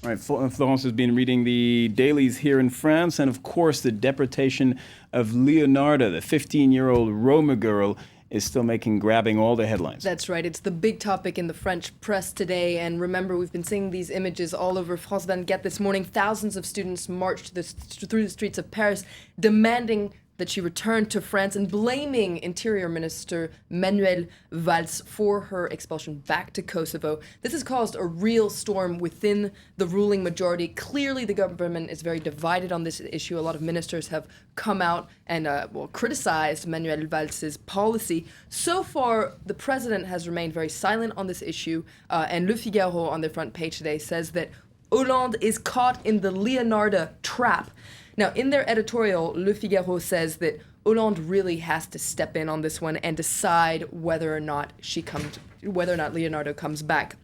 All right, Florence has been reading the dailies here in France, and of course, the deportation of Leonarda, the 15-year-old Roma girl, is still grabbing all the headlines. That's right. It's the big topic in the French press today. And remember, we've been seeing these images all over France 24 this morning. Thousands of students marched through the streets of Paris demanding that she returned to France and blaming Interior Minister Manuel Valls for her expulsion back to Kosovo. This has caused a real storm within the ruling majority. Clearly, the government is very divided on this issue. A lot of ministers have come out and criticized Manuel Valls' policy. So far, the president has remained very silent on this issue, and Le Figaro on their front page today says that Hollande is caught in the Leonarda trap. Now, in their editorial, Le Figaro says that Hollande really has to step in on this one and decide whether or not Leonardo comes back.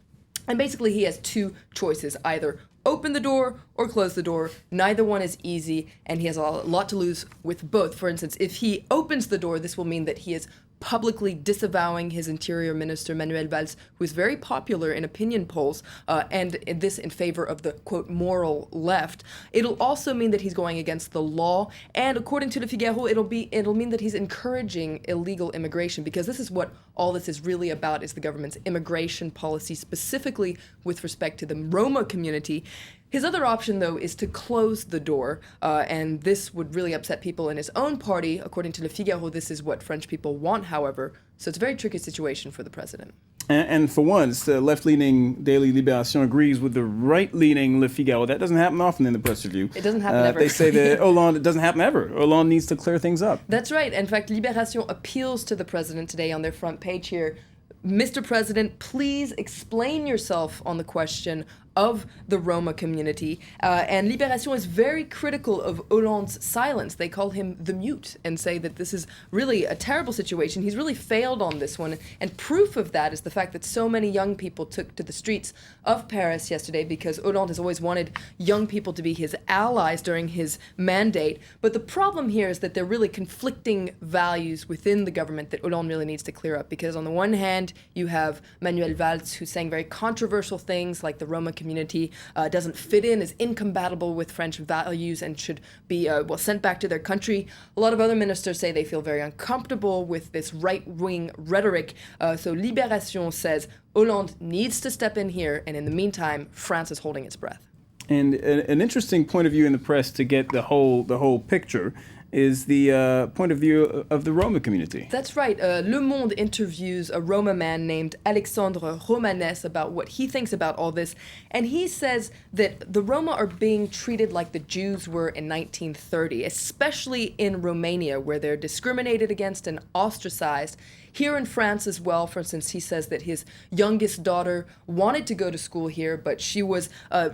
And basically, he has two choices: either open the door or close the door. Neither one is easy, and he has a lot to lose with both. For instance, if he opens the door, this will mean that he is publicly disavowing his interior minister, Manuel Valls, who is very popular in opinion polls, and this in favor of the, quote, moral left. It'll also mean that he's going against the law, and according to Le Figaro, it'll mean that he's encouraging illegal immigration, because this is what all this is really about, is the government's immigration policy, specifically with respect to the Roma community. His other option, though, is to close the door, and this would really upset people in his own party. According to Le Figaro, this is what French people want, however, so it's a very tricky situation for the president. And for once, the left-leaning daily Libération agrees with the right-leaning Le Figaro. That doesn't happen often in the press review. It doesn't happen ever. They say that Hollande, it doesn't happen ever. Hollande needs to clear things up. That's right. In fact, Libération appeals to the president today on their front page here. Mr. President, please explain yourself on the question of the Roma community. And Libération is very critical of Hollande's silence. They call him the mute and say that this is really a terrible situation. He's really failed on this one. And proof of that is the fact that so many young people took to the streets of Paris yesterday, because Hollande has always wanted young people to be his allies during his mandate. But the problem here is that there are really conflicting values within the government that Hollande really needs to clear up, because on the one hand, you have Manuel Valls, who's saying very controversial things like the Roma community doesn't fit in, is incompatible with French values, and should be sent back to their country. A lot of other ministers say they feel very uncomfortable with this right-wing rhetoric. So Libération says Hollande needs to step in here, and in the meantime, France is holding its breath. And an interesting point of view in the press to get the whole picture is the point of view of the Roma community. That's right. Le Monde interviews a Roma man named Alexandre Romanes about what he thinks about all this, and he says that the Roma are being treated like the Jews were in 1930, especially in Romania, where they're discriminated against and ostracized. Here in France as well, for instance, he says that his youngest daughter wanted to go to school here, but she was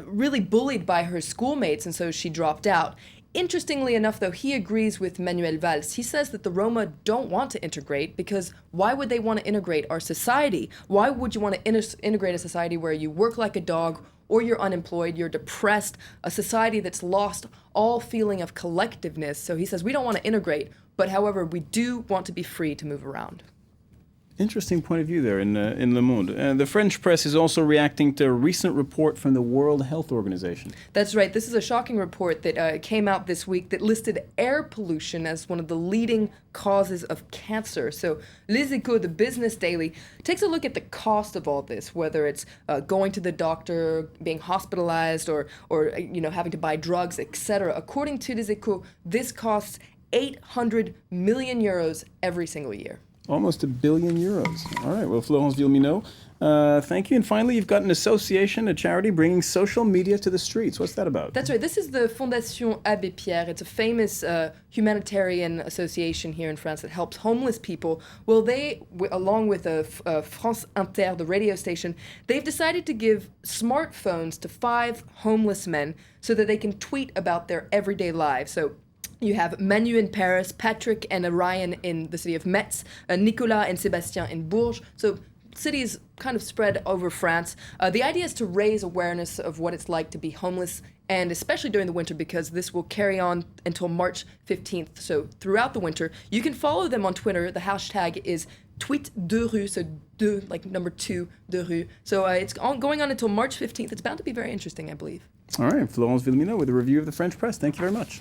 really bullied by her schoolmates, and so she dropped out. Interestingly enough, though, he agrees with Manuel Valls. He says that the Roma don't want to integrate, because why would they want to integrate our society? Why would you want to integrate a society where you work like a dog, or you're unemployed, you're depressed, a society that's lost all feeling of collectiveness? So he says we don't want to integrate, but however, we do want to be free to move around. Interesting point of view there in Le Monde. The French press is also reacting to a recent report from the World Health Organization. That's right. This is a shocking report that came out this week that listed air pollution as one of the leading causes of cancer. So Les Echos, the business daily, takes a look at the cost of all this, whether it's going to the doctor, being hospitalized, or having to buy drugs, etc. According to Les Echos, this costs 800 million euros every single year. Almost €1 billion. All right, well, Florence Villeminot, thank you. And finally, you've got an association, a charity, bringing social media to the streets. What's that about? That's right. This is the Fondation Abbé Pierre. It's a famous humanitarian association here in France that helps homeless people. Well, they, along with France Inter, the radio station, they've decided to give smartphones to 5 homeless men so that they can tweet about their everyday lives. So you have Manu in Paris, Patrick and Ryan in the city of Metz, Nicolas and Sébastien in Bourges. So cities kind of spread over France. The idea is to raise awareness of what it's like to be homeless, and especially during the winter, because this will carry on until March 15th. So throughout the winter, you can follow them on Twitter. The hashtag is tweet de rue, so deux, like number 2, de rue. So it's going on until March 15th. It's bound to be very interesting, I believe. All right, Florence Villamino with a review of the French press. Thank you very much.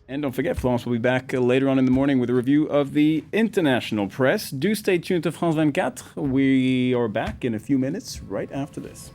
And don't forget, Florence will be back later on in the morning with a review of the international press. Do stay tuned to France 24. We are back in a few minutes right after this.